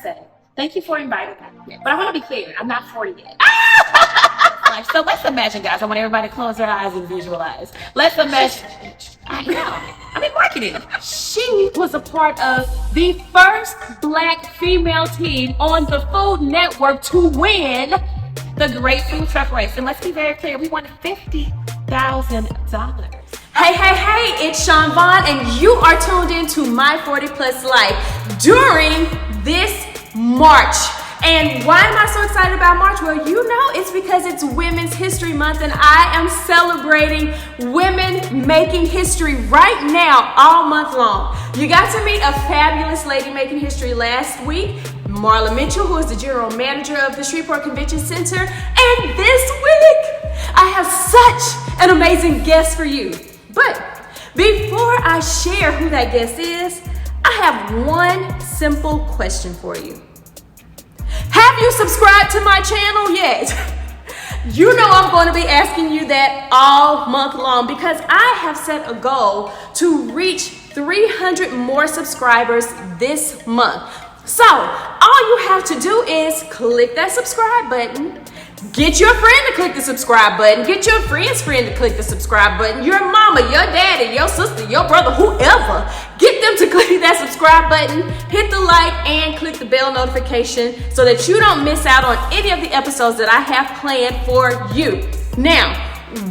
say, thank you for inviting me. But I want to be clear, I'm not 40 yet. So let's imagine, guys. I want everybody to close their eyes and visualize. Let's imagine. I know. I'm in marketing. She was a part of the first Black female team on the Food Network to win the Great Food Truck Race. And let's be very clear, we won $50,000. Hey, it's Chaun Vaughn, and you are tuned into My 40 Plus Life during this March. And why am I so excited about March? Well, you know it's because it's Women's History Month, and I am celebrating women making history right now all month long. You got to meet a fabulous lady making history last week, Marla Mitchell, who is the general manager of the Shreveport Convention Center. And this week, I have such an amazing guest for you. But before I share who that guest is, I have one simple question for you. Have you subscribed to my channel yet? You know I'm going to be asking you that all month long because I have set a goal to reach 300 more subscribers this month. So all you have to do is click that subscribe button. Get your friend to click the subscribe button. Get your friend's friend to click the subscribe button. Your mama, your daddy, your sister, your brother, whoever. Get them to click that subscribe button, hit the like, and click the bell notification so that you don't miss out on any of the episodes that I have planned for you. Now,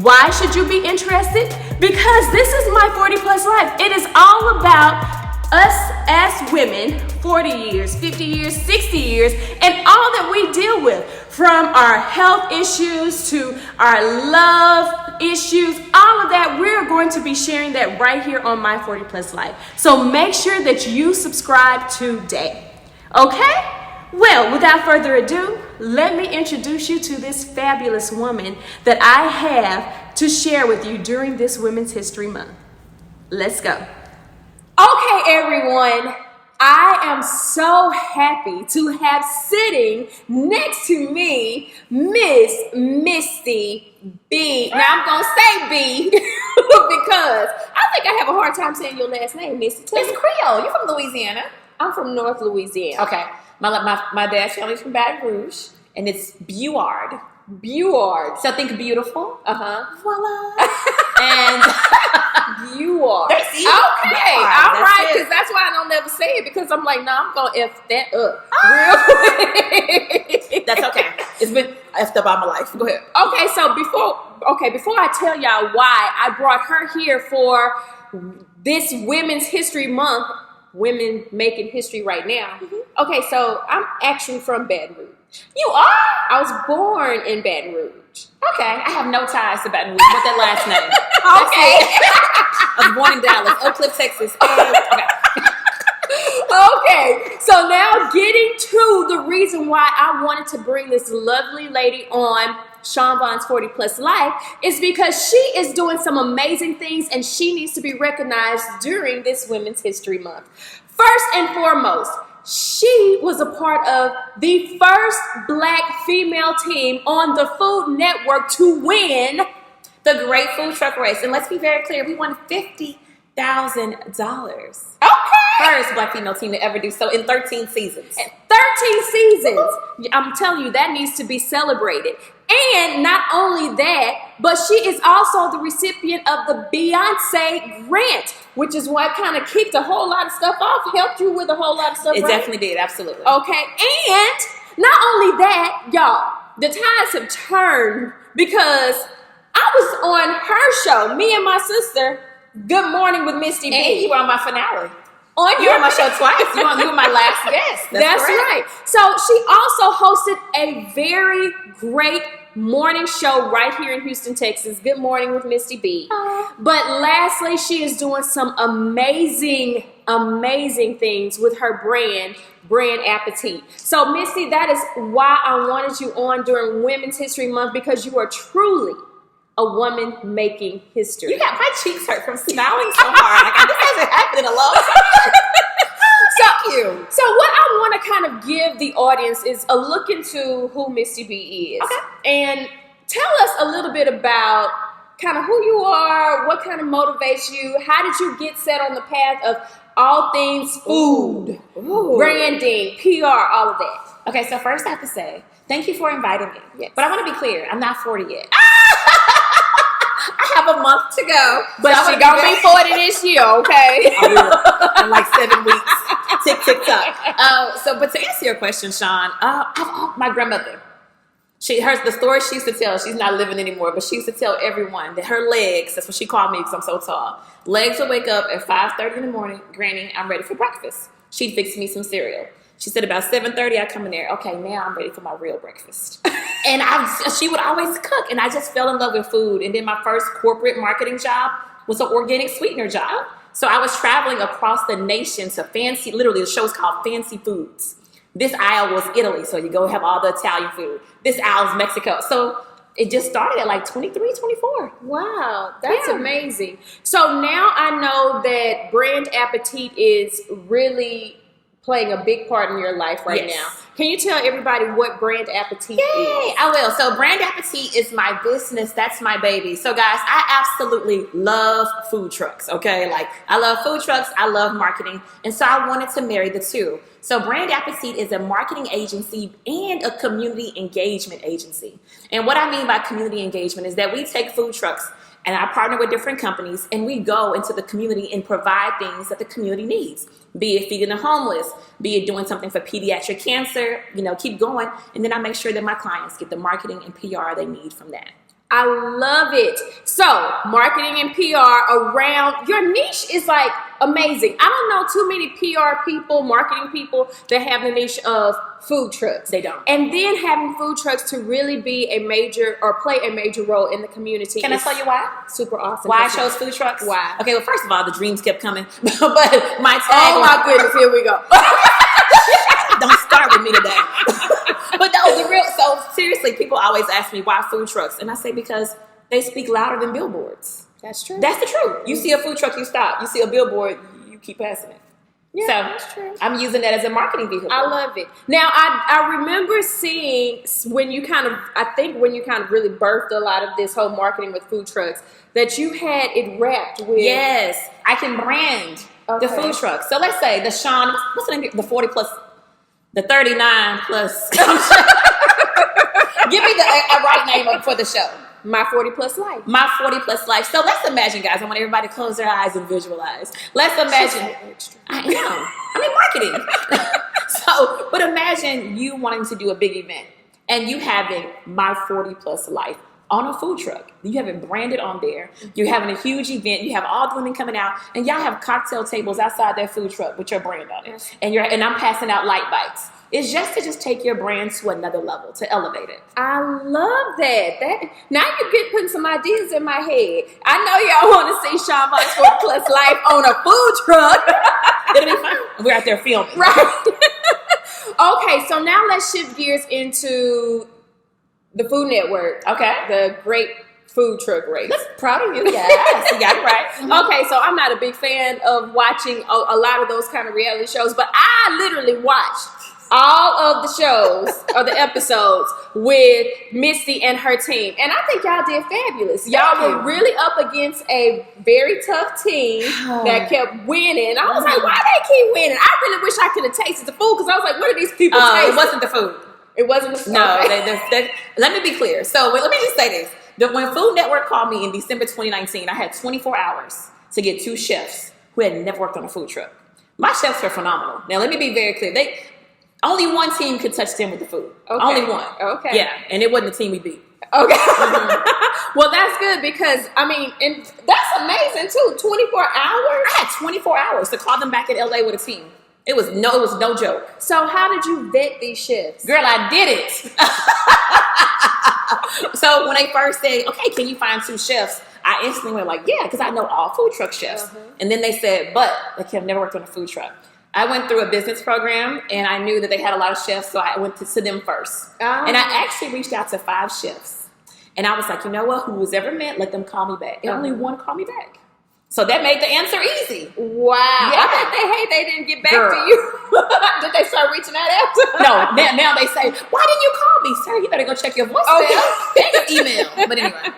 why should you be interested? Because this is My 40 Plus Life. It is all about us as women, 40 years, 50 years, 60 years, and all that we deal with, from our health issues to our love issues, all of that, we're going to be sharing that right here on My 40 Plus Life. So make sure that you subscribe today. Okay? Well, without further ado, let me introduce you to this fabulous woman that I have to share with you during this Women's History Month. Let's go. Okay, everyone, I am so happy to have sitting next to me Miss Misti B. Now I'm gonna say B because I think I have a hard time saying your last name, Misti. It's Creole. You're from Louisiana. I'm from North Louisiana. Okay. My dad's family's from Baton Rouge, and it's Buard. Buard. So think beautiful. Voila. And Buard. Okay. All right. Because that's why I don't never say it, because I'm like, no, I'm going to F that up real quick. That's okay. It's been effed up all my life. Go ahead. Okay. So before I tell y'all why I brought her here for this Women's History Month, women making history right now. Okay. So I'm actually from Baton Rouge. You are? I was born in Baton Rouge. Okay. I have no ties to Baton Rouge. What's that last name? Okay. I was born in Dallas, Oak Cliff, Texas. Okay. So now getting to the reason why I wanted to bring this lovely lady on Chaun Vaughn's 40 Plus Life is because she is doing some amazing things and she needs to be recognized during this Women's History Month. First and foremost, she was a part of the first Black female team on the Food Network to win the Great Food Truck Race. And let's be very clear, we won $50,000. Okay. First Black female team to ever do so in 13 seasons. 13 seasons. I'm telling you, that needs to be celebrated. And not only that, but she is also the recipient of the Beyonce Grant, which is what kind of kicked a whole lot of stuff off, helped you with a whole lot of stuff. It right? definitely did, absolutely. Okay, and not only that, y'all, the tides have turned because I was on her show, me and my sister, Good Morning with Misti-b. And you were on my finale. You were on my show twice. You were my last guest. That's right. So she also hosted a very great morning show right here in Houston, Texas, Good Morning with Misti-b. But lastly, she is doing some amazing things with her brand Appetit. So Misti, that is why I wanted you on during Women's History Month, because you are truly a woman making history. You got my cheeks hurt from smiling so hard. Like, this hasn't happened in a long time. Thank you. So what I want to kind of give the audience is a look into who Misti-b is. Okay. And tell us a little bit about kind of who you are, what kind of motivates you, how did you get set on the path of all things food, branding, PR, all of that. Okay, so first I have to say, thank you for inviting me. Yes. But I want to be clear, I'm not 40 yet. I have a month to go, but So she gonna be 40 this year, okay? I will. In like 7 weeks. Tick, tick, tock. But to answer your question, Chaun, my grandmother, the story she used to tell, she's not living anymore, but she used to tell everyone that her legs, that's what she called me because I'm so tall, legs would wake up at 5:30 in the morning, Granny, I'm ready for breakfast. She'd fix me some cereal. She said about 7:30, I come in there, okay, now I'm ready for my real breakfast. And she would always cook, and I just fell in love with food. And then my first corporate marketing job was an organic sweetener job. So I was traveling across the nation to literally the show's called Fancy Foods. This aisle was Italy, so you go have all the Italian food. This aisle is Mexico. So it just started at like 23, 24. Wow, that's amazing. So now I know that brand Appetit is really playing a big part in your life right now. Can you tell everybody what brand Appetit is? I will. So brand Appetit is my business. That's my baby. So guys, I absolutely love food trucks. Okay. Like I love food trucks. I love marketing. And so I wanted to marry the two. So brand Appetit is a marketing agency and a community engagement agency. And what I mean by community engagement is that we take food trucks and I partner with different companies and we go into the community and provide things that the community needs. Be it feeding the homeless, be it doing something for pediatric cancer, keep going. And then I make sure that my clients get the marketing and PR they need from that. I love it. So marketing and PR around your niche is like amazing. I don't know too many PR people, marketing people that have the niche of food trucks. They don't. And then having food trucks to really be a major or play a major role in the community. Can I tell you why? Super awesome. Why I chose food trucks? Why? Okay, well, first of all, the dreams kept coming. But my tagline. Oh my goodness, here we go. Don't start with me today. But no, so seriously, people always ask me why food trucks. And I say because they speak louder than billboards. That's true. That's the truth. You see a food truck, you stop. You see a billboard, you keep passing it. Yeah, so that's true. I'm using that as a marketing vehicle. I love it. Now, I remember seeing when you kind of really birthed a lot of this whole marketing with food trucks, that you had it wrapped with. Yes, I can brand the food trucks. So let's say the Chaun, what's the name? The 40 plus, the 39 plus. Give me a right name for the show. My 40 plus life. My 40 plus life. So let's imagine, guys. I want everybody to close their eyes and visualize. Let's imagine. I know. I mean, marketing. But imagine you wanting to do a big event and you having my 40 plus life on a food truck. You have it branded on there. You're having a huge event. You have all the women coming out and y'all have cocktail tables outside that food truck with your brand on it. And I'm passing out light bites. It's just to take your brand to another level, to elevate it. I love that. Now you're putting some ideas in my head. I know y'all want to see Chaun Vaughn's 40 plus life on a food truck. It'll be fun. We're out there filming. Right. Okay, so now let's shift gears into the Food Network. Okay. The great food truck race. Proud of you. Yes, you got it right. Mm-hmm. Okay, so I'm not a big fan of watching a lot of those kind of reality shows, but I literally watched all of the shows or the episodes with Misti and her team. And I think y'all did fabulous. Y'all were really up against a very tough team that kept winning. I was like, why they keep winning? I really wish I could have tasted the food because I was like, what are these people tasting? It wasn't the food. It wasn't the food. No, let me be clear. So let me just say this. When Food Network called me in December 2019, I had 24 hours to get 2 chefs who had never worked on a food truck. My chefs are phenomenal. Now, let me be very clear. Only one team could touch them with the food. Okay. Only one. Okay. Yeah, and it wasn't the team we beat. Okay. Mm-hmm. Well, that's good because, and that's amazing too. 24 hours? I had 24 hours to call them back in LA with a team. It was no joke. So how did you vet these chefs? Girl, I did it. So when they first said, okay, can you find 2 chefs? I instantly went like, yeah, because I know all food truck chefs. Uh-huh. And then they said, but they have never worked on a food truck. I went through a business program and I knew that they had a lot of chefs, so I went to them first. Oh. And I actually reached out to 5 chefs. And I was like, you know what? Who was ever meant, let them call me back. And only one called me back. So that made the answer easy. Wow. Yeah. I bet they didn't get back to you. Did they start reaching out after? No. Now they say, why didn't you call me? Sir, you better go check your voicemail. Okay. Email. But anyway.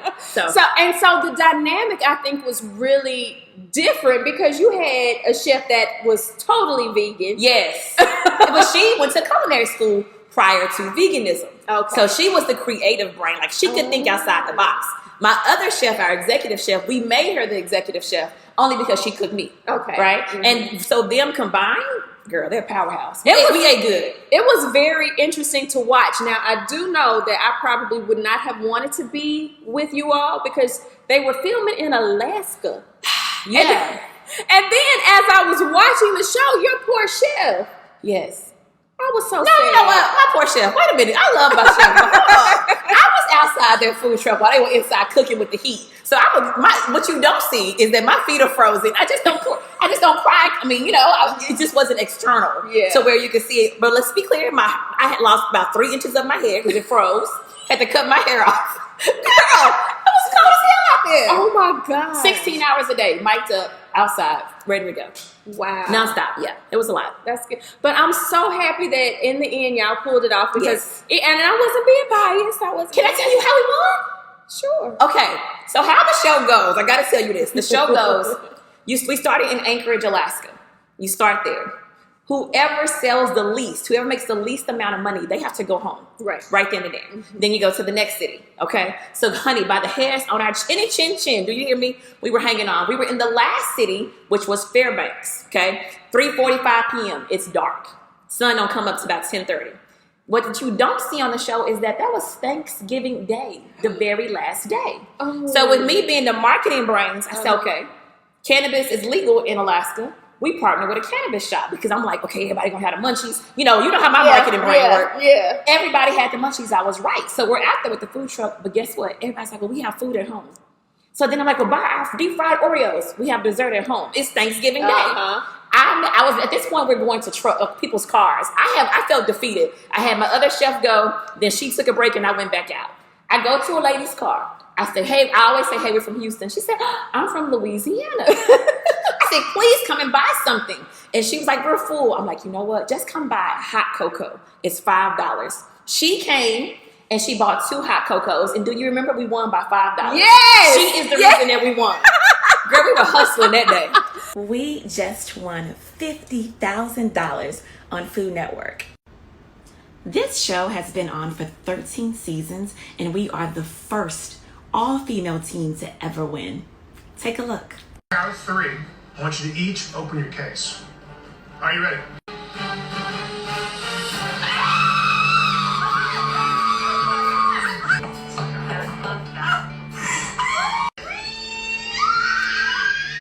So the dynamic, I think, was really different because you had a chef that was totally vegan. Yes. But she went to culinary school prior to veganism. Okay. So she was the creative brain. Like, she could think outside the box. My other chef, our executive chef, we made her the executive chef only because she cooked meat. Okay. Right? Mm-hmm. And so them combined, girl, they're a powerhouse. We ate good. It was very interesting to watch. Now, I do know that I probably would not have wanted to be with you all because they were filming in Alaska. Yeah. And then as I was watching the show, your poor chef. Yes. I was so No, sad. you know what? My poor chef. Wait a minute. I love my chef. I was outside their food truck while they were inside cooking with the heat. So what you don't see is that my feet are frozen. I just don't cry. I mean, it just wasn't external. Yeah. So where you could see it. But let's be clear. I had lost about 3 inches of my hair because it froze. Had to cut my hair off. Girl, it was cold as hell out there. Oh my God. 16 hours a day, mic'd up, outside, ready to go. Wow. Nonstop. Yeah. It was a lot. That's good. But I'm so happy that in the end y'all pulled it off because Yes. and I wasn't being biased. Can I tell you how we won? Sure. Okay, so how the show goes, I gotta tell you this. The show goes, we started in Anchorage, Alaska. You start there. Whoever sells the least, whoever makes the least amount of money, they have to go home. Right then and there. Mm-hmm. Then you go to the next city, okay? So, honey, by the hairs on our chinny chin chin, do you hear me? We were hanging on. We were in the last city, which was Fairbanks, okay? 3:45 p.m., it's dark. Sun don't come up to about 10:30. What you don't see on the show is that was Thanksgiving Day, the very last day. Oh. So with me being the marketing brains, I said, okay, cannabis is legal in Alaska. We partner with a cannabis shop because I'm like, okay, everybody gonna have the munchies. You know how my marketing brain works. Yeah. Everybody had the munchies. I was right. So we're out there with the food truck, but guess what? Everybody's like, well, we have food at home. So then I'm like, well, buy our deep fried Oreos. We have dessert at home. It's Thanksgiving Day. Uh-huh. I was at this point. We're going to people's cars. I felt defeated. I had my other chef go. Then she took a break, and I went back out. I go to a lady's car. I said, hey. I always say, hey, we're from Houston. She said, I'm from Louisiana. I said, please come and buy something. And she was like, we're full. I'm like, you know what? Just come buy hot cocoa. It's $5. She came. And she bought 2 hot cocos. And do you remember we won by $5? Yes! She is the reason that we won. Girl, we were hustling that day. We just won $50,000 on Food Network. This show has been on for 13 seasons, and we are the first all-female team to ever win. Take a look. Out of 3, I want you to each open your case. Are you ready?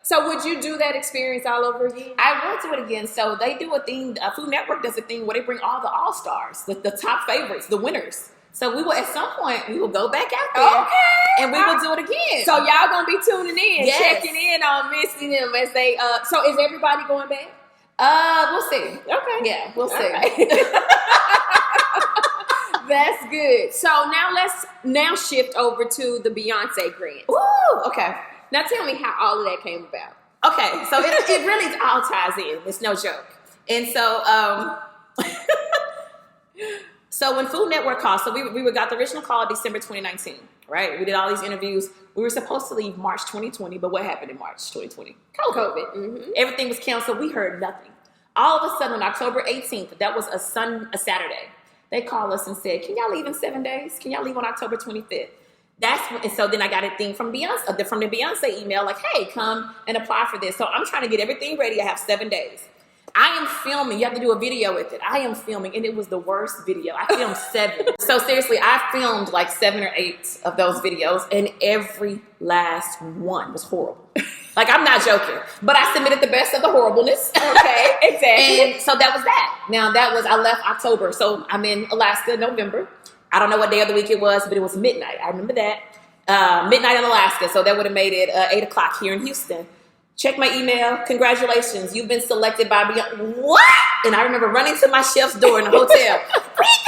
So would you do that experience all over again? I will do it again. So they do a thing, Food Network does a thing where they bring all the all-stars, the top favorites, the winners. So we will, at some point, we will go back out there. Okay. And we will do it again. So y'all gonna be tuning in, Yes. checking in on Misty and them as they, so is everybody going back? We'll see. Okay. Yeah, we'll see. All right. That's good. So now let's shift over to the Beyonce Grant. Ooh, okay. Now tell me how all of that came about. Okay, so it really all ties in. It's no joke. And so, so when Food Network called, so we got the original call December 2019, right? We did all these interviews. We were supposed to leave March 2020, but what happened in March 2020? COVID. Mm-hmm. Everything was canceled. We heard nothing. All of a sudden, on October 18th, that was a Saturday, they called us and said, can y'all leave in 7 days? Can y'all leave on October 25th? And so then I got a thing from Beyonce, from the Beyonce email, like, hey, come and apply for this. So I'm trying to get everything ready. I have 7 days. I am filming. You have to do a video with it. I am filming, and it was the worst video. I filmed 7. So seriously, I filmed like 7 or 8 of those videos, and every last one was horrible. Like, I'm not joking. But I submitted the best of the horribleness. Okay, exactly. And so that was that. Now, I left October. So I'm in Alaska, November. I don't know what day of the week it was, but it was midnight. I remember that. Midnight in Alaska. So that would have made it 8 o'clock here in Houston. Check my email. Congratulations. You've been selected by Beyonce. What? And I remember running to my chef's door in the hotel. Read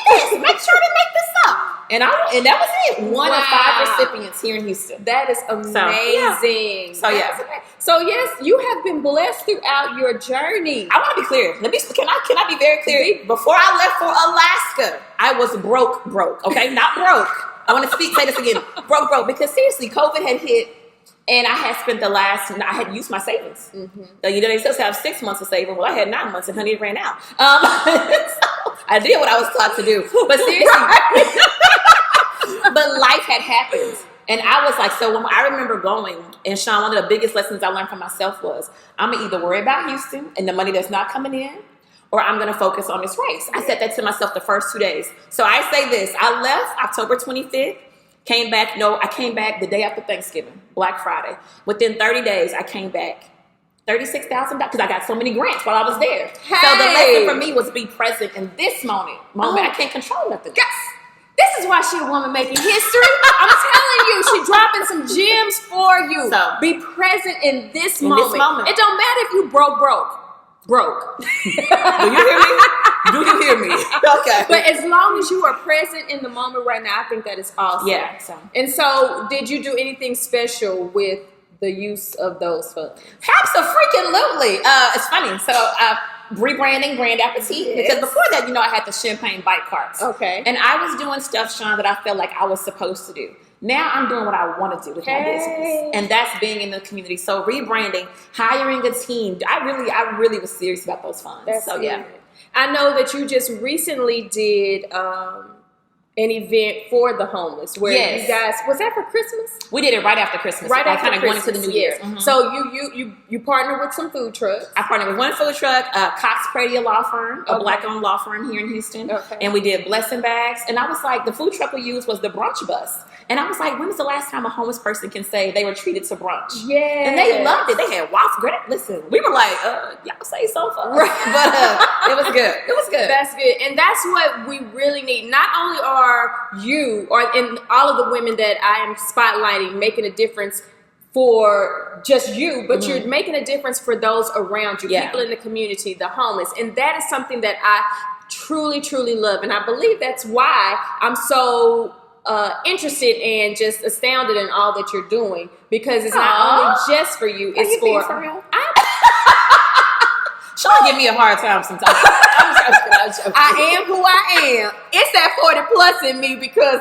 this. Make sure to make this up. And that was it. One of 5 recipients here in Houston. That is amazing. So yeah. So yes, you have been blessed throughout your journey. I want to be clear. Can I be very clear? Before I left for Alaska, I was broke. Okay, not broke. I want to say this again. Broke. Because seriously, COVID had hit. And I had spent I had used my savings. Mm-hmm. You know, they still have 6 months of saving. Well, I had 9 months and honey, it ran out. So I did what I was taught to do. But seriously, but life had happened. And I was like, so when I remember going, and Chaun, one of the biggest lessons I learned from myself was, I'm going to either worry about Houston and the money that's not coming in, or I'm going to focus on this race. I said that to myself the first 2 days. So I say this, I left October 25th. I came back the day after Thanksgiving, Black Friday. Within 30 days, I came back $36,000 because I got so many grants while I was there. Hey. So the lesson for me was be present in this moment. I can't control nothing. Yes. This is why she a woman making history. I'm telling you, she dropping some gems for you. So, be present in this moment. It don't matter if you broke. Do you hear me? Do you hear me? Okay. But as long as you are present in the moment right now, I think that is awesome. Yeah. And so, did you do anything special with the use of those funds? Absolutely. It's funny. So, rebranding Grand Appetit, because before that, I had the champagne bite carts. Okay. And I was doing stuff, Chaun, that I felt like I was supposed to do. Now I'm doing what I want to do with my business, and that's being in the community. So rebranding, hiring a team. I really was serious about those funds. That's so good. yeah. I know that you just recently did an event for the homeless where you guys, was that for Christmas? We did it right after Christmas. Right after kind of Christmas, going into the New Year. Mm-hmm. So you partnered with some food trucks. I partnered with one food truck, Cox Prady law firm, a black-owned law firm here in Houston. Okay. And we did blessing bags. And I was like, the food truck we used was the brunch bus. And I was like, when was the last time a homeless person can say they were treated to brunch? Yeah. And they loved it. They had waffles. Listen, we were like, y'all say so for us. Right. But it was good. It was good. That's good. And that's what we really need. Not only are you, and all of the women that I am spotlighting, making a difference for just you, but you're making a difference for those around you, people in the community, the homeless. And that is something that I truly, truly love. And I believe that's why I'm so interested and just astounded in all that you're doing, because it's not only just for you, it's for real? Chaun give me a hard time sometimes. I'm joking. I am who I am. It's that 40 plus in me, because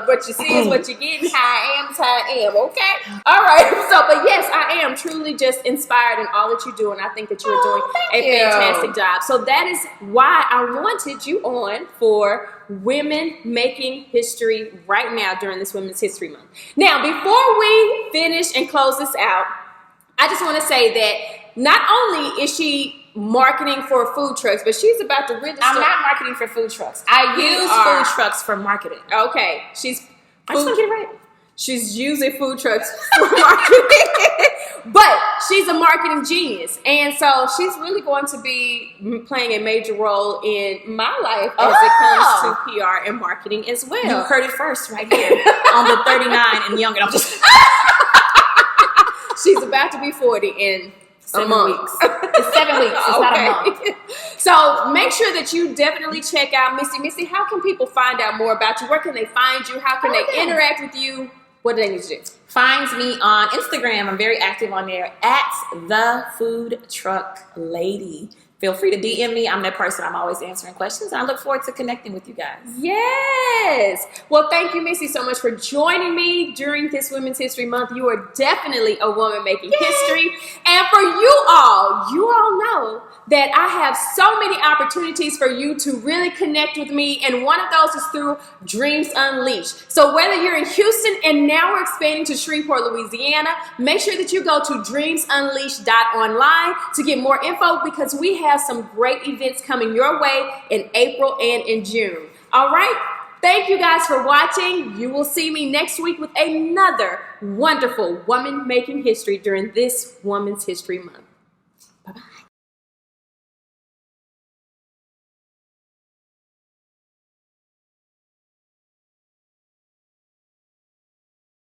what you see is what you get, and how I am is how I am, okay? All right. So, but yes, I am truly just inspired in all that you do, and I think that you're doing a fantastic job. So that is why I wanted you on for Women Making History right now during this Women's History Month. Now, before we finish and close this out, I just want to say that not only is she marketing for food trucks, but she's about to really start. I'm not marketing for food trucks. I use food trucks for marketing. Okay. I just want to get it right. She's using food trucks for marketing. But she's a marketing genius. And so she's really going to be playing a major role in my life as it comes to PR and marketing as well. You heard it first right here on the 39 and younger. I'm just She's about to be 40 in 7 weeks. It's 7 weeks. It's not a month. So make sure that you definitely check out Misti. Misti, how can people find out more about you? Where can they find you? How can they interact with you? What do they need to do? Find me on Instagram. I'm very active on there at The Food Truck Lady. Feel free to DM me. I'm that person. I'm always answering questions. And I look forward to connecting with you guys. Yes. Well, thank you, Misti, so much for joining me during this Women's History Month. You are definitely a woman making history. And for you all know that I have so many opportunities for you to really connect with me. And one of those is through Dreams Unleashed. So whether you're in Houston and now we're expanding to Shreveport, Louisiana, make sure that you go to dreamsunleashed.online to get more info, because we have some great events coming your way in April and in June. All right. Thank you guys for watching. You will see me next week with another wonderful woman making history during this Women's History Month.